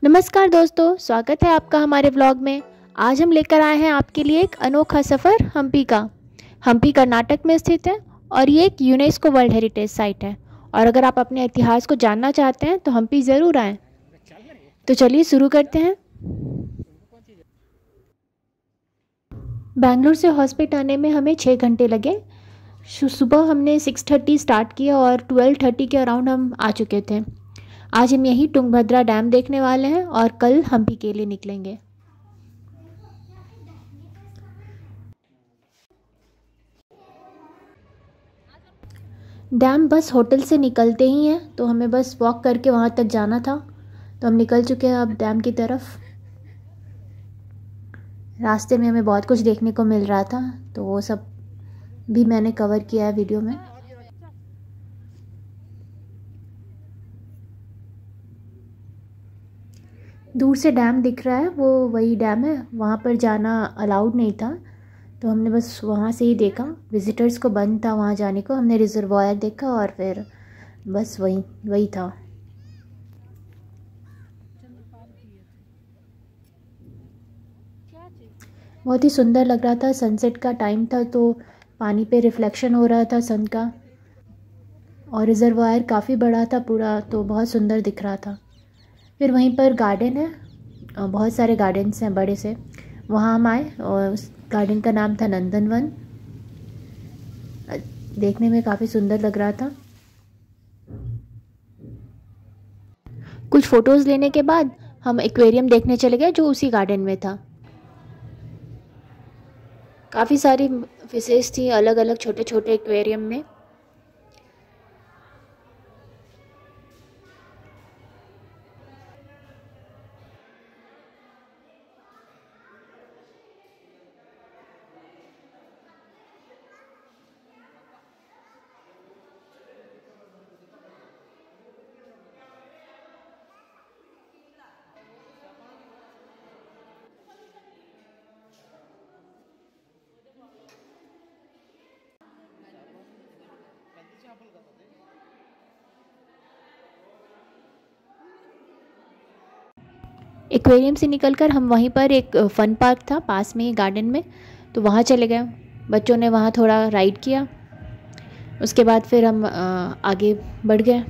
नमस्कार दोस्तों, स्वागत है आपका हमारे व्लॉग में। आज हम लेकर आए हैं आपके लिए एक अनोखा सफ़र हम्पी का। हम्पी कर्नाटक में स्थित है और ये एक यूनेस्को वर्ल्ड हेरिटेज साइट है। और अगर आप अपने इतिहास को जानना चाहते हैं तो हम्पी ज़रूर आएँ। तो चलिए शुरू करते हैं। बेंगलुरु से हॉस्पिटल आने में हमें 6 घंटे लगे। सुबह हमने 6:30 स्टार्ट किया और 12:30 के अराउंड हम आ चुके थे। आज हम यही तुंगभद्रा डैम देखने वाले हैं और कल हम्पी के लिए निकलेंगे। डैम बस होटल से निकलते ही हैं, तो हमें बस वॉक करके वहाँ तक जाना था। तो हम निकल चुके हैं अब डैम की तरफ। रास्ते में हमें बहुत कुछ देखने को मिल रहा था, तो वो सब भी मैंने कवर किया है वीडियो में। दूर से डैम दिख रहा है, वो वही डैम है। वहाँ पर जाना अलाउड नहीं था, तो हमने बस वहाँ से ही देखा। विज़िटर्स को बंद था वहाँ जाने को। हमने रिजर्वायर देखा और फिर बस वही वही था। बहुत ही सुंदर लग रहा था। सनसेट का टाइम था तो पानी पे रिफ्लेक्शन हो रहा था सन का, और रिजर्वायर काफ़ी बड़ा था पूरा, तो बहुत सुंदर दिख रहा था। फिर वहीं पर गार्डन है, बहुत सारे गार्डन्स हैं बड़े से। वहाँ हम आए और उस गार्डन का नाम था नंदनवन। देखने में काफ़ी सुंदर लग रहा था। कुछ फ़ोटोज़ लेने के बाद हम एक्वेरियम देखने चले गए जो उसी गार्डन में था। काफ़ी सारी फिशेस थी अलग अलग छोटे छोटे एक्वेरियम में। एक्वेरियम से निकलकर हम वहीं पर एक फ़न पार्क था पास में ही गार्डन में, तो वहाँ चले गए। बच्चों ने वहाँ थोड़ा राइड किया। उसके बाद फिर हम आगे बढ़ गए।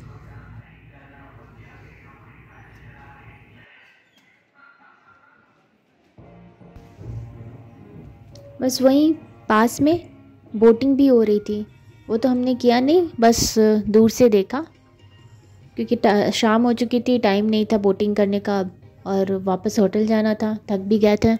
बस वहीं पास में बोटिंग भी हो रही थी। वो तो हमने किया नहीं, बस दूर से देखा, क्योंकि शाम हो चुकी थी, टाइम नहीं था बोटिंग करने का अब, और वापस होटल जाना था, थक भी गए थे।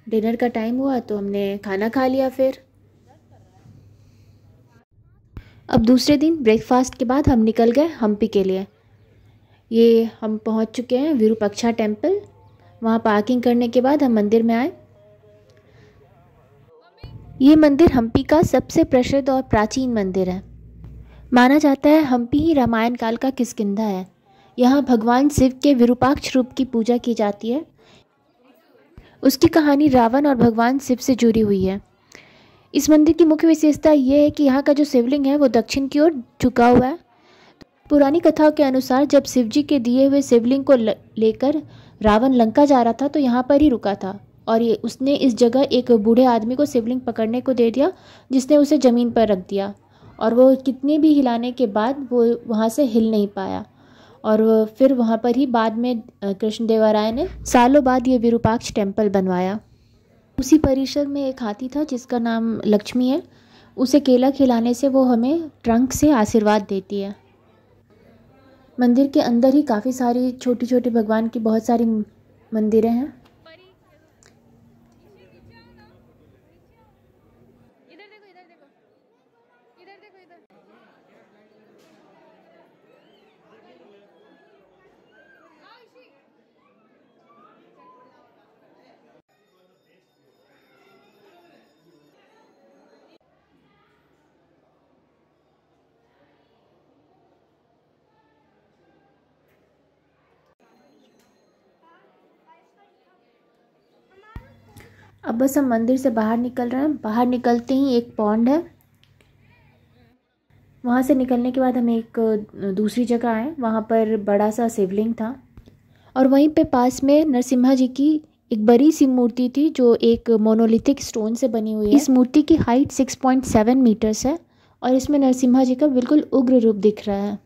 डिनर का टाइम हुआ तो हमने खाना खा लिया। फिर अब दूसरे दिन ब्रेकफास्ट के बाद हम निकल गए हम्पी के लिए। ये हम पहुंच चुके हैं विरूपाक्षा टेम्पल। वहाँ पार्किंग करने के बाद हम मंदिर में आए। ये मंदिर हम्पी का सबसे प्रसिद्ध और प्राचीन मंदिर है। माना जाता है हम्पी ही रामायण काल का किष्किंधा है। यहाँ भगवान शिव के विरूपाक्ष रूप की पूजा की जाती है। उसकी कहानी रावण और भगवान शिव से जुड़ी हुई है। इस मंदिर की मुख्य विशेषता ये है कि यहाँ का जो शिवलिंग है वो दक्षिण की ओर झुका हुआ है। पुरानी कथाओं के अनुसार जब शिवजी के दिए हुए शिवलिंग को लेकर रावण लंका जा रहा था तो यहाँ पर ही रुका था, और ये उसने इस जगह एक बूढ़े आदमी को शिवलिंग पकड़ने को दे दिया, जिसने उसे ज़मीन पर रख दिया। और वो कितने भी हिलाने के बाद वो वहाँ से हिल नहीं पाया। और फिर वहाँ पर ही बाद में कृष्णदेवराय ने सालों बाद ये विरूपाक्ष टेम्पल बनवाया। उसी परिसर में एक हाथी था जिसका नाम लक्ष्मी है। उसे केला खिलाने से वो हमें ट्रंक से आशीर्वाद देती है। मंदिर के अंदर ही काफ़ी सारी छोटी छोटी भगवान की बहुत सारी मंदिरें हैं। अब बस हम मंदिर से बाहर निकल रहे हैं। बाहर निकलते ही एक पॉन्ड है, वहाँ से निकलने के बाद हम एक दूसरी जगह आए, वहाँ पर बड़ा सा शिवलिंग था और वहीं पे पास में नरसिम्हा जी की एक बड़ी सी मूर्ति थी जो एक मोनोलिथिक स्टोन से बनी हुई है। इस मूर्ति की हाइट 6.7 मीटर्स है और इसमें नरसिम्हा जी का बिल्कुल उग्र रूप दिख रहा है।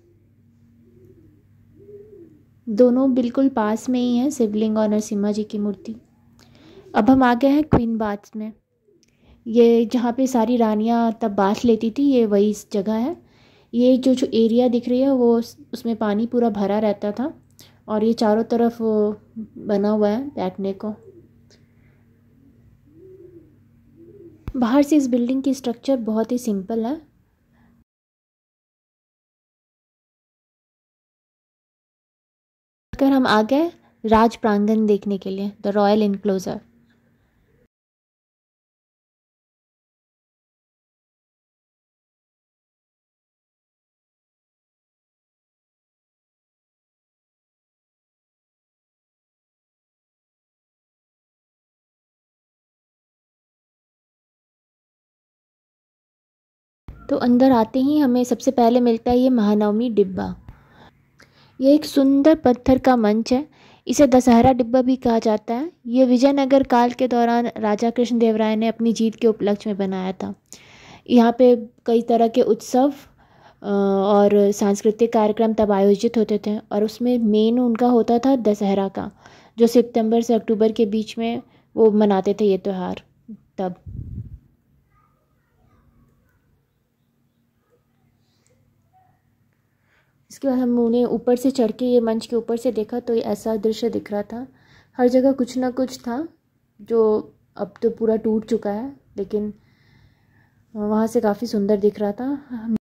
दोनों बिल्कुल पास में ही है, शिवलिंग और नरसिम्हा जी की मूर्ति। अब हम आ गए हैं क्वीन बाथ में। ये जहाँ पे सारी रानियाँ तब बाथ लेती थी, ये वही जगह है। ये जो एरिया दिख रही है वो उसमें पानी पूरा भरा रहता था और ये चारों तरफ बना हुआ है बैठने को। बाहर से इस बिल्डिंग की स्ट्रक्चर बहुत ही सिंपल है। कर हम आ गए राज प्रांगण देखने के लिए, द रॉयल इनक्लोजर। तो अंदर आते ही हमें सबसे पहले मिलता है ये महानवमी डिब्बा। ये एक सुंदर पत्थर का मंच है, इसे दशहरा डिब्बा भी कहा जाता है। ये विजयनगर काल के दौरान राजा कृष्णदेवराय ने अपनी जीत के उपलक्ष्य में बनाया था। यहाँ पे कई तरह के उत्सव और सांस्कृतिक कार्यक्रम तब आयोजित होते थे और उसमें मेन उनका होता था दशहरा का, जो सितंबर से अक्टूबर के बीच में वो मनाते थे ये त्यौहार तब। इसके बाद हम उन्हें ऊपर से चढ़ के ये मंच के ऊपर से देखा तो ये ऐसा दृश्य दिख रहा था। हर जगह कुछ ना कुछ था जो अब तो पूरा टूट चुका है, लेकिन वहाँ से काफ़ी सुंदर दिख रहा था।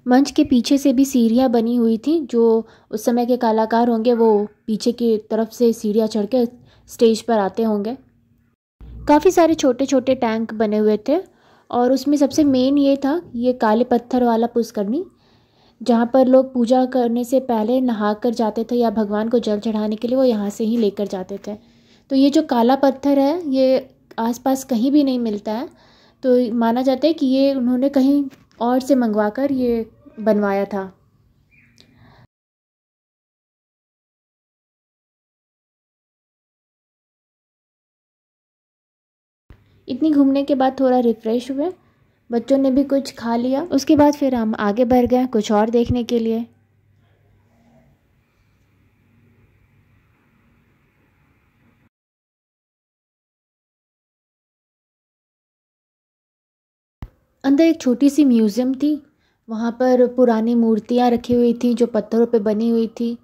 मंच के पीछे से भी सीढ़ियाँ बनी हुई थी, जो उस समय के कलाकार होंगे वो पीछे की तरफ से सीढ़ियाँ चढ़ के स्टेज पर आते होंगे। काफ़ी सारे छोटे छोटे टैंक बने हुए थे और उसमें सबसे मेन ये था, ये काले पत्थर वाला पुष्करनी, जहाँ पर लोग पूजा करने से पहले नहा कर जाते थे या भगवान को जल चढ़ाने के लिए वो यहाँ से ही लेकर जाते थे। तो ये जो काला पत्थर है ये आसपास कहीं भी नहीं मिलता है, तो माना जाता है कि ये उन्होंने कहीं और से मंगवा कर ये बनवाया था। इतनी घूमने के बाद थोड़ा रिफ़्रेश हुए, बच्चों ने भी कुछ खा लिया। उसके बाद फिर हम आगे बढ़ गए कुछ और देखने के लिए। अंदर एक छोटी सी म्यूज़ियम थी, वहाँ पर पुरानी मूर्तियाँ रखी हुई थी जो पत्थरों पे बनी हुई थी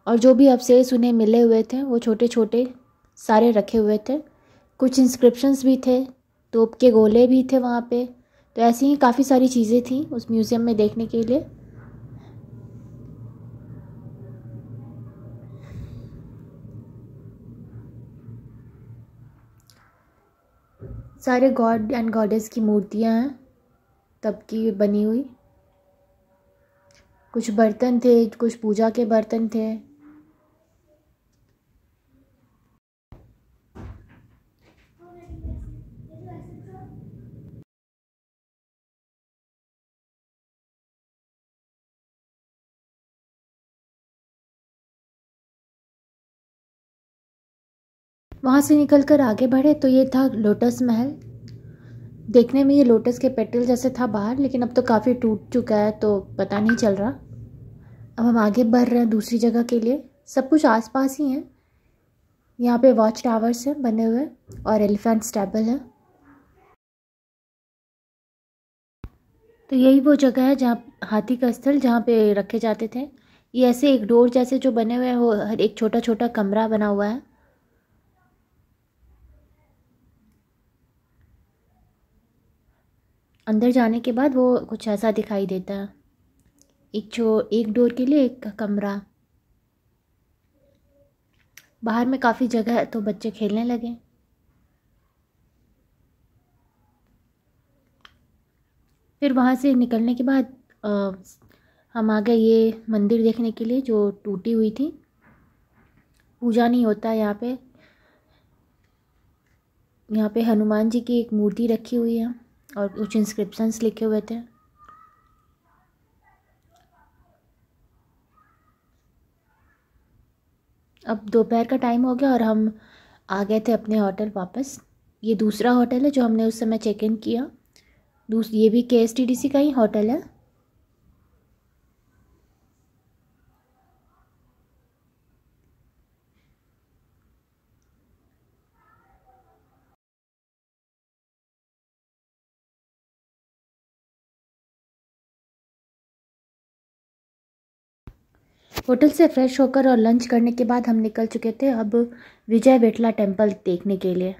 और जो भी अवशेष उन्हें मिले हुए थे वो छोटे छोटे सारे रखे हुए थे। कुछ इंस्क्रिप्शंस भी थे, तोप के गोले भी थे वहाँ पे। तो ऐसी ही काफ़ी सारी चीज़ें थी उस म्यूज़ियम में देखने के लिए। सारे गॉड एंड गॉडेस की मूर्तियाँ हैं तब की बनी हुई। कुछ बर्तन थे, कुछ पूजा के बर्तन थे। वहाँ से निकल कर आगे बढ़े तो ये था लोटस महल। देखने में ये लोटस के पेटल जैसे था बाहर, लेकिन अब तो काफ़ी टूट चुका है तो पता नहीं चल रहा। अब हम आगे बढ़ रहे हैं दूसरी जगह के लिए। सब कुछ आसपास ही है। यहाँ पे वॉच टावर्स हैं बने हुए और एलिफेंट स्टैबल है। तो यही वो जगह है जहाँ हाथी का स्थल जहाँ पे रखे जाते थे। ये ऐसे एक डोर जैसे जो बने हुए हैं, वो हर एक छोटा छोटा कमरा बना हुआ है। अंदर जाने के बाद वो कुछ ऐसा दिखाई देता है। एक डोर के लिए एक कमरा। बाहर में काफ़ी जगह है तो बच्चे खेलने लगे। फिर वहाँ से निकलने के बाद हम आ गए ये मंदिर देखने के लिए जो टूटी हुई थी। पूजा नहीं होता यहाँ पे। यहाँ पे हनुमान जी की एक मूर्ति रखी हुई है और कुछ इंस्क्रिप्शंस लिखे हुए थे। अब दोपहर का टाइम हो गया और हम आ गए थे अपने होटल वापस। ये दूसरा होटल है जो हमने उस समय चेक इन किया। ये भी KSTDC का ही होटल है। होटल से फ्रेश होकर और लंच करने के बाद हम निकल चुके थे अब विजय विठला टेम्पल देखने के लिए।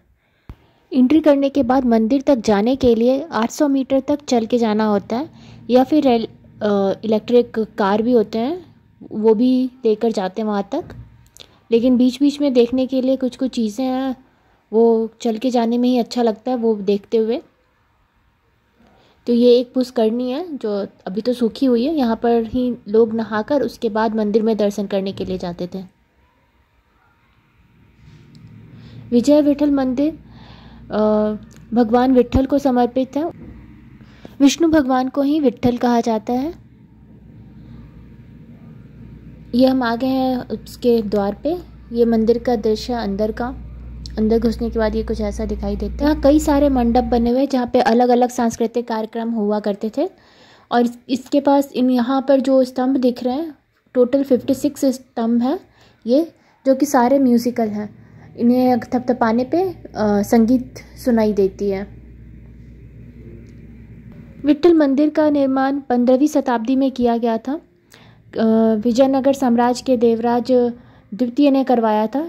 एंट्री करने के बाद मंदिर तक जाने के लिए 800 मीटर तक चल के जाना होता है, या फिर इलेक्ट्रिक कार भी होते हैं, वो भी लेकर जाते हैं वहाँ तक। लेकिन बीच बीच में देखने के लिए कुछ कुछ चीज़ें हैं, वो चल के जाने में ही अच्छा लगता है वो देखते हुए। तो ये एक पुष्करणी है जो अभी तो सूखी हुई है, यहाँ पर ही लोग नहाकर उसके बाद मंदिर में दर्शन करने के लिए जाते थे। विजय विठल मंदिर भगवान विठल को समर्पित है। विष्णु भगवान को ही विठल कहा जाता है। ये हम आ गए हैं उसके द्वार पे। ये मंदिर का दृश्य अंदर का। अंदर घुसने के बाद ये कुछ ऐसा दिखाई देता है। यहाँ कई सारे मंडप बने हुए हैं जहाँ पे अलग अलग सांस्कृतिक कार्यक्रम हुआ करते थे। और इसके पास यहाँ पर जो स्तंभ दिख रहे हैं, टोटल 56 स्तंभ हैं ये, जो कि सारे म्यूजिकल हैं। इन्हें थपथपाने पे संगीत सुनाई देती है। विठल मंदिर का निर्माण 15वीं शताब्दी में किया गया था। विजयनगर साम्राज्य के देवराज द्वितीय ने करवाया था।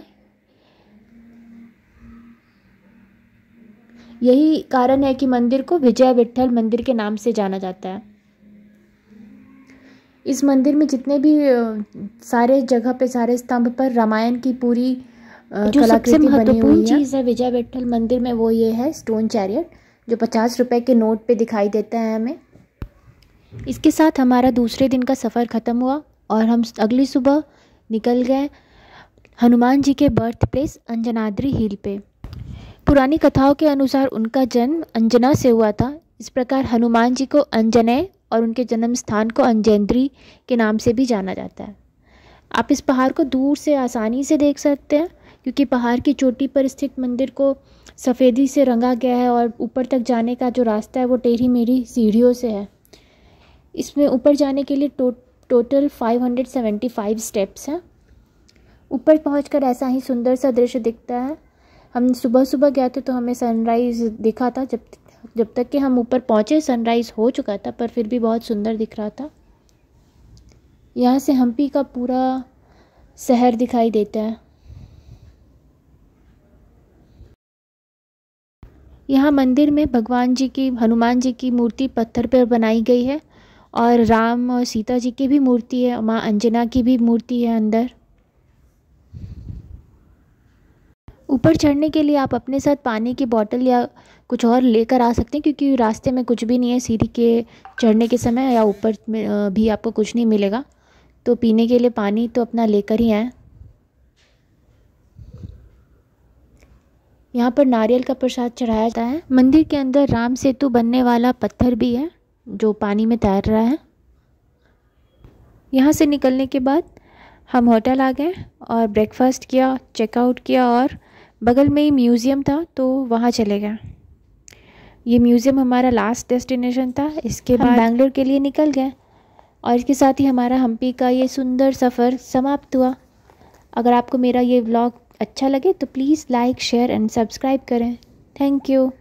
यही कारण है कि मंदिर को विजय विठल मंदिर के नाम से जाना जाता है। इस मंदिर में जितने भी सारे जगह पे, सारे स्तंभ पर रामायण की पूरी जो सबसे महत्वपूर्ण चीज़ है विजय विठल मंदिर में, वो ये है स्टोन चैरियट, जो 50 रुपए के नोट पे दिखाई देता है हमें। इसके साथ हमारा दूसरे दिन का सफ़र ख़त्म हुआ और हम अगली सुबह निकल गए हनुमान जी के बर्थ प्लेस अंजनाद्री हिल पे। पुरानी कथाओं के अनुसार उनका जन्म अंजना से हुआ था। इस प्रकार हनुमान जी को अंजनेय और उनके जन्म स्थान को अंजेंद्री के नाम से भी जाना जाता है। आप इस पहाड़ को दूर से आसानी से देख सकते हैं क्योंकि पहाड़ की चोटी पर स्थित मंदिर को सफ़ेदी से रंगा गया है और ऊपर तक जाने का जो रास्ता है वो टेढ़ी मेढ़ी सीढ़ियों से है। इसमें ऊपर जाने के लिए टोटल 575 स्टेप्स हैं। ऊपर पहुंचकर ऐसा ही सुंदर सा दृश्य दिखता है। हम सुबह सुबह गए थे तो हमें सनराइज़ दिखा था। जब तक कि हम ऊपर पहुंचे सनराइज़ हो चुका था, पर फिर भी बहुत सुंदर दिख रहा था। यहाँ से हम्पी का पूरा शहर दिखाई देता है। यहाँ मंदिर में भगवान जी की, हनुमान जी की मूर्ति पत्थर पर बनाई गई है और राम और सीता जी की भी मूर्ति है, माँ अंजना की भी मूर्ति है अंदर। ऊपर चढ़ने के लिए आप अपने साथ पानी की बोतल या कुछ और लेकर आ सकते हैं क्योंकि रास्ते में कुछ भी नहीं है। सीढ़ी के चढ़ने के समय या ऊपर में भी आपको कुछ नहीं मिलेगा, तो पीने के लिए पानी तो अपना लेकर ही आएँ। यहाँ पर नारियल का प्रसाद चढ़ाया जाता है। मंदिर के अंदर राम सेतु बनने वाला पत्थर भी है जो पानी में तैर रहा है। यहाँ से निकलने के बाद हम होटल आ गए और ब्रेकफास्ट किया, चेकआउट किया और बगल में ही म्यूज़ियम था तो वहाँ चले गए। ये म्यूज़ियम हमारा लास्ट डेस्टिनेशन था। इसके बाद बैंगलोर के लिए निकल गए और इसके साथ ही हमारा हम्पी का ये सुंदर सफ़र समाप्त हुआ। अगर आपको मेरा ये व्लॉग अच्छा लगे तो please like, share and subscribe करें। Thank you.